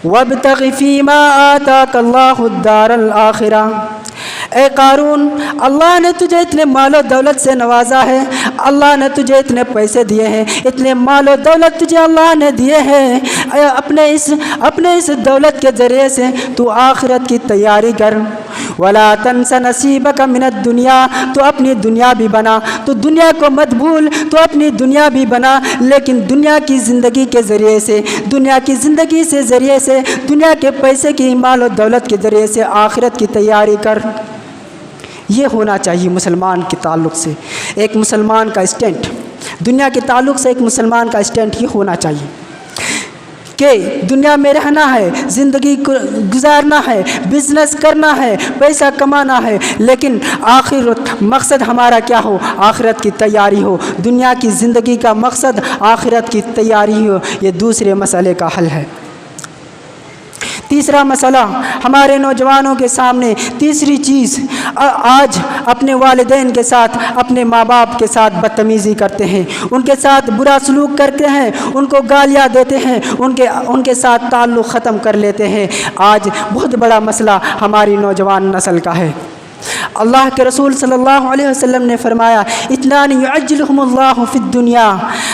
वब्तग़ि फ़ीमा आताकल्लाहु द्दारल आखिरा, ए कारून, अल्लाह ने तुझे इतने मालो दौलत से नवाजा है, अल्लाह ने तुझे इतने पैसे दिए हैं, इतने मालो दौलत तुझे अल्लाह ने दिए हैं, अपने इस दौलत के ज़रिए से तू आखिरत की तैयारी कर। वला तंसा नसीबक मिनद दुनिया, तो अपनी दुनिया भी बना, तो दुनिया को मत भूल, तो अपनी दुनिया भी बना, लेकिन दुनिया की ज़िंदगी के ज़रिए से, दुनिया की ज़िंदगी से ज़रिए से, दुनिया के पैसे की माल और दौलत के ज़रिए से आखिरत की तैयारी कर। ये होना चाहिए मुसलमान के ताल्लुक़ से, एक मुसलमान का स्टैंड। دنیا کے تعلق سے ایک مسلمان کا اسٹینڈ یہ ہونا چاہیے کہ دنیا میں رہنا ہے، زندگی گزارنا ہے، بزنس کرنا ہے، پیسہ کمانا ہے، لیکن آخر مقصد ہمارا کیا ہو؟ آخرت کی تیاری ہو۔ دنیا کی زندگی کا مقصد آخرت کی تیاری ہو، یہ دوسرے مسئلے کا حل ہے۔ تیسرا مسئلہ ہمارے نوجوانوں کے سامنے، تیسری چیز، آج اپنے والدین کے ساتھ، اپنے ماں باپ کے ساتھ بدتمیزی کرتے ہیں، ان کے ساتھ برا سلوک کرتے ہیں، ان کو گالیاں دیتے ہیں، ان کے ساتھ تعلق ختم کر لیتے ہیں۔ آج بہت بڑا مسئلہ ہماری نوجوان نسل کا ہے۔ اللہ کے رسول صلی اللہ علیہ وسلم نے فرمایا اتنان یعجلہم اللہ فی الدنیا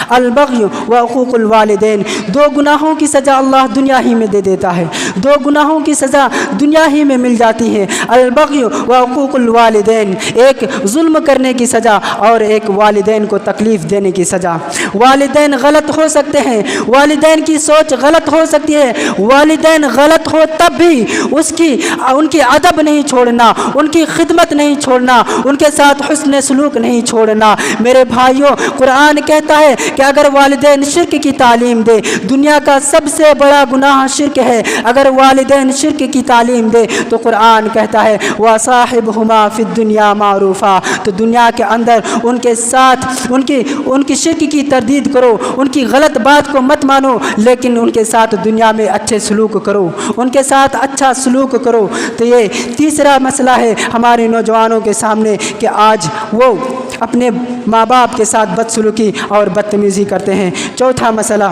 البغی وعقوق الوالدین، دو گناہوں کی سزا اللہ دنیا ہی میں دے دیتا ہے، دو گناہوں کی سزا دنیا ہی میں مل جاتی ہے، البغی وعقوق الوالدین، ایک ظلم کرنے کی سزا اور ایک والدین کو تکلیف دینے کی سزا۔ والدین غلط ہو سکتے ہیں، والدین کی سوچ غلط ہو سکتی ہے، والدین غلط ہو تب بھی ان کی ادب نہیں چھوڑنا، ان کی خدمت نہیں چھوڑنا، ان کے ساتھ حسن سلوک نہیں چھوڑنا۔ میرے بھائیوں، قرآن کہتا ہے کہ اگر والدین شرک کی تعلیم دے، دنیا کا سب سے بڑا گناہ شرک ہے، اگر والدین شرک کی تعلیم دے تو قرآن کہتا ہے وَصَاحِبْهُمَا فِي الدُّنْيَا مَعْرُوفًا، تو دنیا کے اندر ان کے ساتھ ان کی شرک کی تردید کرو، ان کی غلط بات کو مت مانو، لیکن ان کے ساتھ دنیا میں اچھے سلوک کرو، ان کے ساتھ اچھا سلوک کرو۔ تو یہ تیسرا مسئلہ ہے ہمارے نوجوانوں کے سامنے کہ آج وہ اپنے ماں باپ کے ساتھ بدسلوکی اور بدتمیزی کرتے ہیں۔ چوتھا مسئلہ،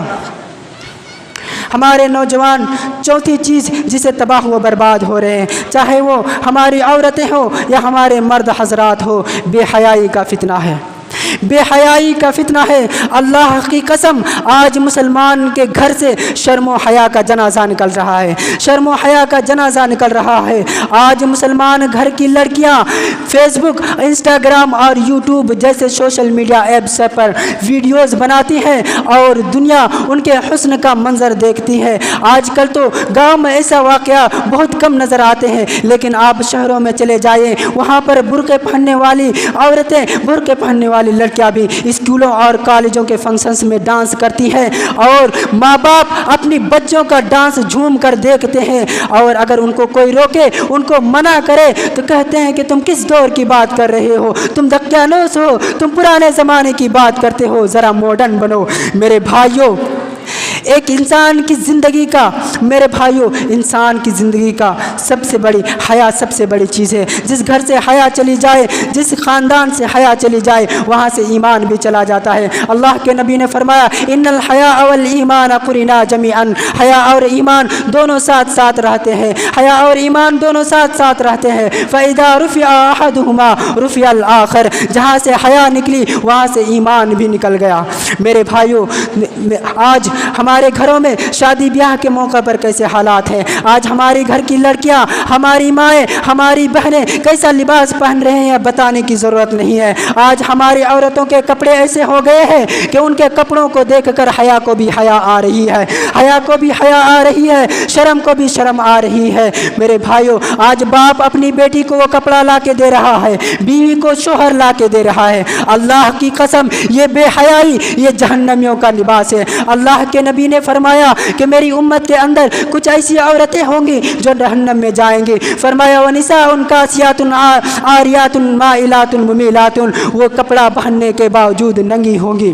ہمارے نوجوان چوتھی چیز جسے تباہ و برباد ہو رہے ہیں، چاہے وہ ہماری عورتیں ہوں یا ہمارے مرد حضرات ہو، بے حیائی کا فتنہ ہے، بے حیائی کا فتنہ ہے۔ اللہ کی قسم، آج مسلمان کے گھر سے شرم و حیا کا جنازہ نکل رہا ہے، شرم و حیا کا جنازہ نکل رہا ہے۔ آج مسلمان گھر کی لڑکیاں فیس بک، انسٹاگرام اور یوٹیوب جیسے سوشل میڈیا ایپس پر ویڈیوز بناتی ہیں اور دنیا ان کے حسن کا منظر دیکھتی ہے۔ آج کل تو گاؤں میں ایسا واقعہ بہت کم نظر آتے ہیں، لیکن آپ شہروں میں چلے جائیں، وہاں پر برقعے پہننے والی عورتیں، برقعے پہننے والی لڑکیاں بھی اسکولوں اور کالجوں کے فنکشنز میں ڈانس کرتی ہیں، اور ماں باپ اپنی بچوں کا ڈانس جھوم کر دیکھتے ہیں، اور اگر ان کو کوئی روکے، ان کو منع کرے تو کہتے ہیں کہ تم کس دور کی بات کر رہے ہو، تم دقیانوس ہو، تم پرانے زمانے کی بات کرتے ہو، ذرا ماڈرن بنو۔ میرے بھائیوں، ایک انسان کی زندگی کا، میرے بھائیوں، انسان کی زندگی کا سب سے بڑی حیا، سب سے بڑی چیز ہے۔ جس گھر سے حیا چلی جائے، جس خاندان سے حیا چلی جائے، وہاں سے ایمان بھی چلا جاتا ہے۔ اللہ کے نبی نے فرمایا ان الحیاء والایمان قرنا جميعا، حیا اور ایمان دونوں ساتھ ساتھ رہتے ہیں، حیا اور ایمان دونوں ساتھ ساتھ رہتے ہیں۔ فاذا رفع احدهما رفع الاخر، جہاں سے حیا نکلی وہاں سے ایمان بھی نکل گیا۔ میرے بھائیوں، آج ہمارے گھروں میں شادی بیاہ کے موقع پر کیسے حالات ہیں، آج ہماری گھر کی لڑکیاں، ہماری مائیں، ہماری بہنیں کیسا لباس پہن رہے ہیں بتانے کی ضرورت نہیں ہے۔ آج ہماری عورتوں کے کپڑے ایسے ہو گئے ہیں کہ ان کے کپڑوں کو دیکھ کر حیا کو بھی حیا آ رہی ہے، حیا کو بھی حیا آ رہی ہے، شرم کو بھی شرم آ رہی ہے۔ میرے بھائیوں، آج باپ اپنی بیٹی کو وہ کپڑا لا کے دے رہا ہے، بیوی کو شوہر لا کے دے رہا ہے۔ اللہ کی قسم، یہ بے حیائی، یہ جہنمیوں کا لباس ہے۔ اللہ کے نبی نے فرمایا کہ میری امت کے اندر کچھ ایسی عورتیں ہوں گی جو جہنم میں جائیں گی۔ فرمایا وَنِسَاءٌ كَاسِيَاتٌ عَارِيَاتٌ مَائِلَاتٌ مُمِيلَاتٌ، وہ کپڑا پہننے کے باوجود ننگی ہوں گی۔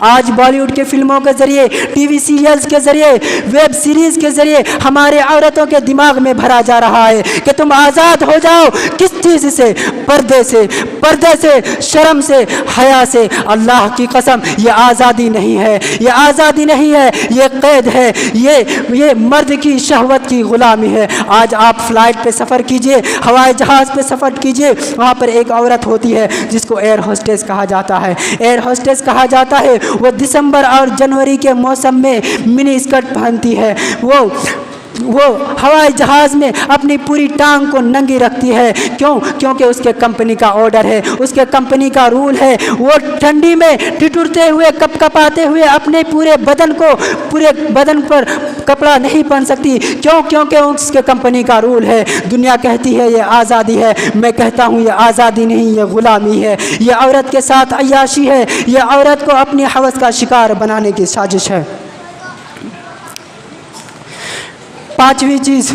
آج بالی ووڈ کے فلموں کے ذریعے، ٹی وی سیریلز کے ذریعے، ویب سیریز کے ذریعے ہمارے عورتوں کے دماغ میں بھرا جا رہا ہے کہ تم آزاد ہو جاؤ۔ کس چیز سے؟ پردے سے، پردے سے، شرم سے، حیا سے۔ اللہ کی قسم، یہ آزادی نہیں ہے، یہ آزادی نہیں ہے، یہ قید ہے، یہ مرد کی شہوت کی غلامی ہے۔ آج آپ فلائٹ پہ سفر کیجئے، ہوائی جہاز پہ سفر کیجئے، وہاں پر ایک عورت ہوتی ہے جس کو ایئر ہوسٹس کہا جاتا ہے، ایئر ہوسٹس کہا جاتا ہے۔ وہ دسمبر اور جنوری کے موسم میں منی اسکرٹ پہنتی ہے، وہ ہوائی جہاز میں اپنی پوری ٹانگ کو ننگی رکھتی ہے۔ کیوں؟ کیونکہ اس کے کمپنی کا آرڈر ہے، اس کے کمپنی کا رول ہے۔ وہ ٹھنڈی میں ٹھٹرتے ہوئے، کپ کپاتے ہوئے اپنے پورے بدن پر कपड़ा नहीं पहन सकती। क्यों? क्योंकि उसके कंपनी का रूल है। दुनिया कहती है ये आज़ादी है, मैं कहता हूँ ये आज़ादी नहीं, ये ग़ुलामी है। ये औरत के साथ अय्याशी है, ये औरत को अपनी हवस का शिकार बनाने की साजिश है। पांचवी चीज़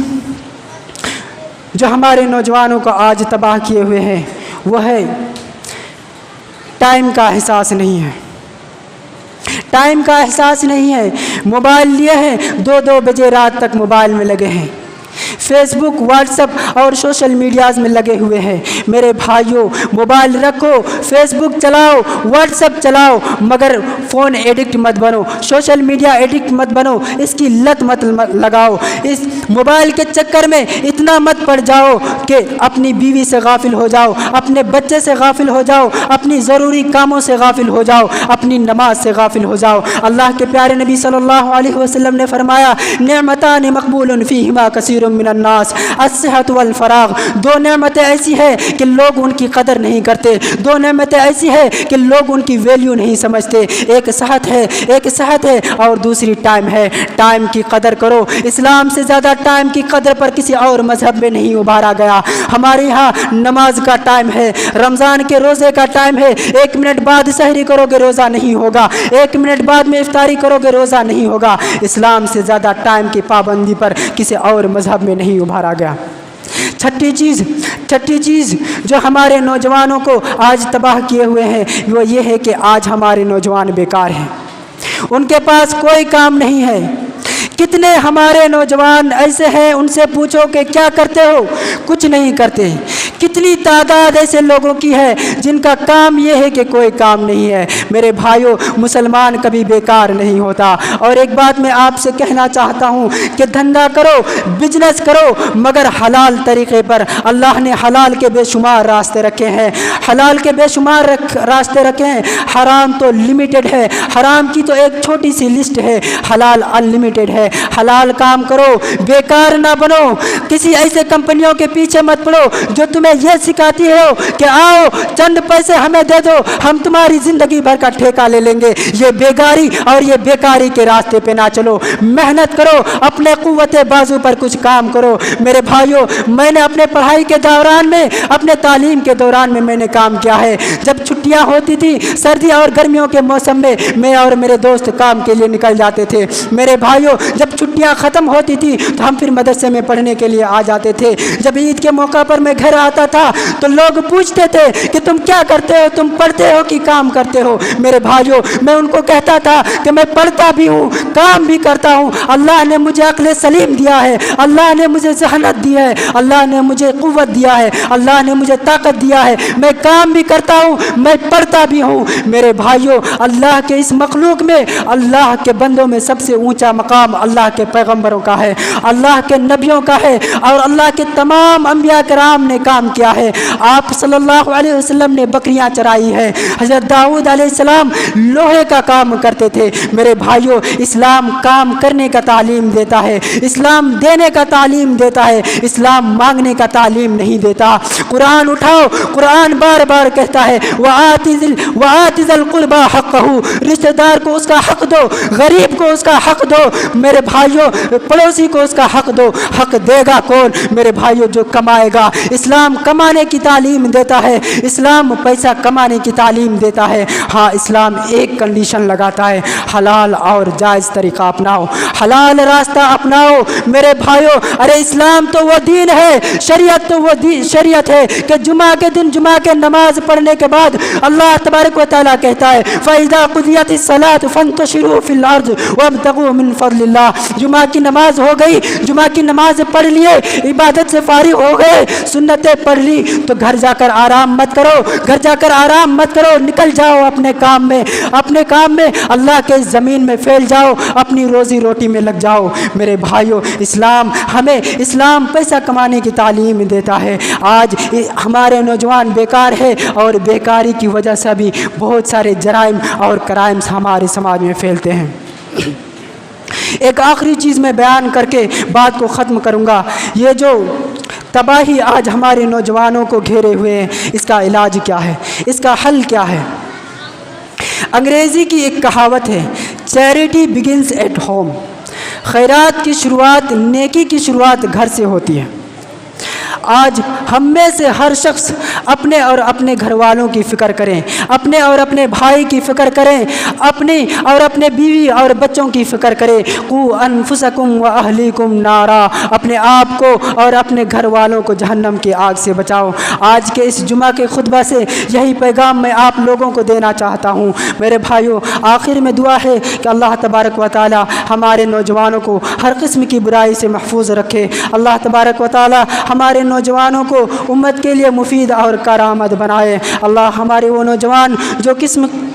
जो हमारे नौजवानों को आज तबाह किए हुए हैं वो है टाइम का एहसास नहीं है। टाइम का एहसास नहीं है। मोबाइल लिए हैं, 2-2 बजे रात तक मोबाइल में लगे हैं, फेसबुक, व्हाट्सएप और सोशल मीडियाज़ में लगे हुए हैं। मेरे भाइयों, मोबाइल रखो, फेसबुक चलाओ, व्हाट्सएप चलाओ, मगर फ़ोन एडिक्ट मत बनो, सोशल मीडिया एडिक्ट मत बनो, इसकी लत मत लगाओ। इस मोबाइल के चक्कर में इतना मत पड़ जाओ कि अपनी बीवी से गाफिल हो जाओ, अपने बच्चे से गाफिल हो जाओ, अपनी ज़रूरी कामों से गाफिल हो जाओ, अपनी नमाज से गाफिल हो जाओ। अल्लाह के प्यारे नबी सल्लल्लाहु अलैहि वसल्लम ने फरमाया, नेमतान मकबूलन फ़ीहिमा कसीरुम मिनन्नास अस्सिहत वल फराग। 2 नेमतें ऐसी है कि लोग उनकी कदर नहीं करते, 2 नेमतें ऐसी है कि लोग उनकी वैल्यू नहीं समझते। एक सेहत है और दूसरी टाइम है। टाइम की कदर करो। इस्लाम से ज़्यादा टाइम की कदर पर किसी और मजहब में नहीं उभारा गया। हमारे यहाँ नमाज का टाइम है, रमज़ान के रोज़े का टाइम है। 1 मिनट बाद सहरी करोगे रोज़ा नहीं होगा, 1 मिनट बाद में इफ्तारी करोगे रोज़ा नहीं होगा। इस्लाम से ज़्यादा टाइम की पाबंदी पर किसी और मजहब में नहीं उभारा गया। छठी चीज़ जो हमारे नौजवानों को आज तबाह किए हुए हैं वो ये है कि आज हमारे नौजवान बेकार हैं, उनके पास कोई काम नहीं है। कितने हमारे नौजवान ऐसे हैं, उनसे पूछो कि क्या करते हो, कुछ नहीं करते। कितनी तादाद ऐसे लोगों की है जिनका काम ये है कि कोई काम नहीं है। मेरे भाइयों, मुसलमान कभी बेकार नहीं होता। और एक बात मैं आपसे कहना चाहता हूँ कि धंधा करो, बिजनेस करो, मगर हलाल तरीक़े पर। अल्लाह ने हलाल के बेशुमार रास्ते रखे हैं, हलाल के बेशुमार रास्ते रखे हैं। हराम तो लिमिटेड है, हराम की तो एक छोटी सी लिस्ट है, हलाल अनलिमिटेड है। हलाल काम करो, बेकार ना बनो। किसी ऐसे कंपनियों के पीछे मत पड़ो जो तुम्हें यह सिखाती हो कि आओ चंद पैसे हमें दे दो, हम तुम्हारी ज़िंदगी भर का ठेका ले लेंगे। ये बेगारी और ये बेकारी के रास्ते पे ना चलो। मेहनत करो, अपने कुव्वते बाजू पर कुछ काम करो। मेरे भाइयों, मैंने अपने पढ़ाई के दौरान में, अपने तालीम के दौरान में मैंने काम किया है। जब छुट्टियाँ होती थी सर्दी और गर्मियों के मौसम में, मैं और मेरे दोस्त काम के लिए निकल जाते थे। मेरे भाइयों, जब छुट्टियाँ ख़त्म होती थी तो हम फिर मदरसे में पढ़ने के लिए आ जाते थे। जब ईद के मौका पर मैं घर आता था तो लोग पूछते थे कि तुम क्या करते हो, तुम पढ़ते हो कि काम करते हो। मेरे भाइयों, मैं उनको कहता था कि मैं पढ़ता भी हूँ, काम भी करता हूँ। अल्लाह ने मुझे अक्ल सलीम दिया है, अल्लाह ने मुझे ज़हनत दी है, अल्लाह ने मुझे क़ुव्वत दिया है, अल्लाह ने मुझे ताकत दिया है। मैं काम भी करता हूँ, मैं पढ़ता भी हूँ। मेरे भाइयों, अल्लाह के इस मखलूक में, अल्लाह के बंदों में सबसे ऊँचा मकाम अल्लाह के पैगम्बरों का है, अल्लाह के नबियों का है और अल्लाह के तमाम अंबिया कराम ने काम किया है। आप सल्लल्लाहु अलैहि वसल्लम ने बकरियां चराई है, हज़रत दाऊद अलैहिस्सलाम लोहे का काम करते थे। मेरे भाइयों, इस्लाम काम करने का तालीम देता है, इस्लाम देने का तालीम देता है, इस्लाम मांगने का तालीम नहीं देता। कुरान उठाओ, कुरान बार बार कहता है वआतिज़िल कुर्बा हक़्क़हू, रिश्तेदार को उसका हक दो, गरीब को उसका हक दो। मेरे भाइयों, पड़ोसी को उसका हक दो। हक देगा कौन? मेरे भाइयों, जो कमाएगा। इस्लाम कमाने की तालीम देता है, इस्लाम पैसा कमाने की तालीम देता है। हाँ, इस्लाम एक कंडीशन लगाता है, हलाल और जायज़ तरीक़ा अपनाओ, हलाल रास्ता अपनाओ। मेरे भाइयों, अरे इस्लाम तो वो दीन है, शरीयत तो वो शरीयत है कि जुमा के दिन जुमा के नमाज पढ़ने के बाद अल्लाह तबारक व तआला कहता है फ़इज़ा क़ुदियतिस सलात फ़ंतशिरू फ़िल अर्ज़ वब्तगू मिन फ़ज़लिल्लाह। जुमा की नमाज हो गई, जुमा की नमाज पढ़ लिए, इबादत से फारिग हो गए, सुन्नतें पढ़ ली, तो घर जाकर आराम मत करो, घर जाकर आराम मत करो, निकल जाओ अपने काम में, अपने काम में, अल्लाह के ज़मीन में फैल जाओ, अपनी रोज़ी रोटी में लग जाओ। मेरे भाइयों, इस्लाम पैसा कमाने की तालीम देता है। आज हमारे नौजवान बेकार है और बेकारी की वजह से भी बहुत सारे जराइम और क्राइम्स हमारे समाज में फैलते हैं। एक आखिरी चीज़ मैं बयान करके बात को ख़त्म करूँगा। ये जो तबाही आज हमारे नौजवानों को घेरे हुए हैं, इसका इलाज क्या है, इसका हल क्या है? अंग्रेज़ी की एक कहावत है, चैरिटी बिगिंस एट होम। خیرات کی شروعات، نیکی کی شروعات گھر سے ہوتی ہے۔ آج ہم میں سے ہر شخص اپنے اور اپنے گھر والوں کی فکر کریں، اپنے اور اپنے بھائی کی فکر کریں، اپنی اور اپنے بیوی اور بچوں کی فکر کریں۔ قوا انفسکم واہلیکم نارا، اپنے آپ کو اور اپنے گھر والوں کو جہنم کی آگ سے بچاؤ۔ آج کے اس جمعہ کے خطبہ سے یہی پیغام میں آپ لوگوں کو دینا چاہتا ہوں۔ میرے بھائیوں، آخر میں دعا ہے کہ اللہ تبارک و تعالی ہمارے نوجوانوں کو ہر قسم کی برائی سے محفوظ رکھے۔ اللہ تبارک و تعالی ہمارے نوجوانوں کو امت کے لیے مفید اور کارآمد بنائے۔ اللہ ہمارے وہ نوجوان جو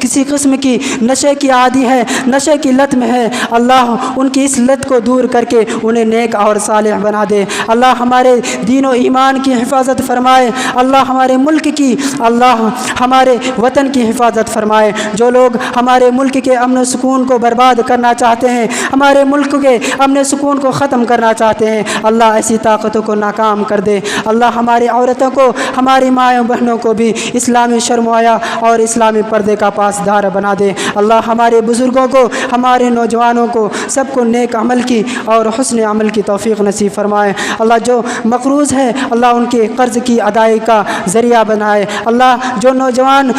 کسی قسم کی نشے کی عادی ہے، نشے کی لت میں ہے، اللہ ان کی اس لت کو دور کر کے انہیں نیک اور صالح بنا دے۔ اللہ ہمارے دین و ایمان کی حفاظت فرمائے، اللہ ہمارے ملک کی، اللہ ہمارے وطن کی حفاظت فرمائے۔ جو لوگ ہمارے ملک کے امن و سکون کو برباد کرنا چاہتے ہیں، ہمارے ملک کے امن و سکون کو ختم کرنا چاہتے ہیں، اللہ ایسی طاقتوں کو ناکام کر دے۔ اللہ ہماری عورتوں کو، ہماری مائیں بہنوں کو بھی اسلامی شرم و حیا اور اسلامی پردے کا پاسدار بنا دے۔ اللہ ہمارے بزرگوں کو، ہمارے نوجوانوں کو، سب کو نیک عمل کی اور حسن عمل کی توفیق نصیب فرمائے۔ اللہ جو مقروض ہے، اللہ ان کے قرض کی ادائیگی کا ذریعہ بنائے۔ اللہ جو نوجوان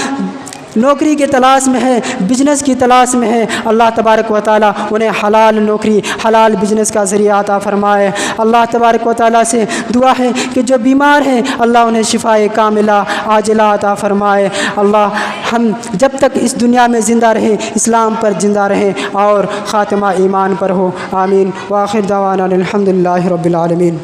نوکری کی تلاش میں ہے، بزنس کی تلاش میں ہے، اللہ تبارک و تعالیٰ انہیں حلال نوکری، حلال بزنس کا ذریعہ عطا فرمائے۔ اللہ تبارک و تعالیٰ سے دعا ہے کہ جو بیمار ہیں، اللہ انہیں شفائے کاملہ عاجلہ عطا فرمائے۔ اللہ ہم جب تک اس دنیا میں زندہ رہیں، اسلام پر زندہ رہیں اور خاتمہ ایمان پر ہو۔ آمین۔ وآخر دعوانا الحمد للہ رب العالمین۔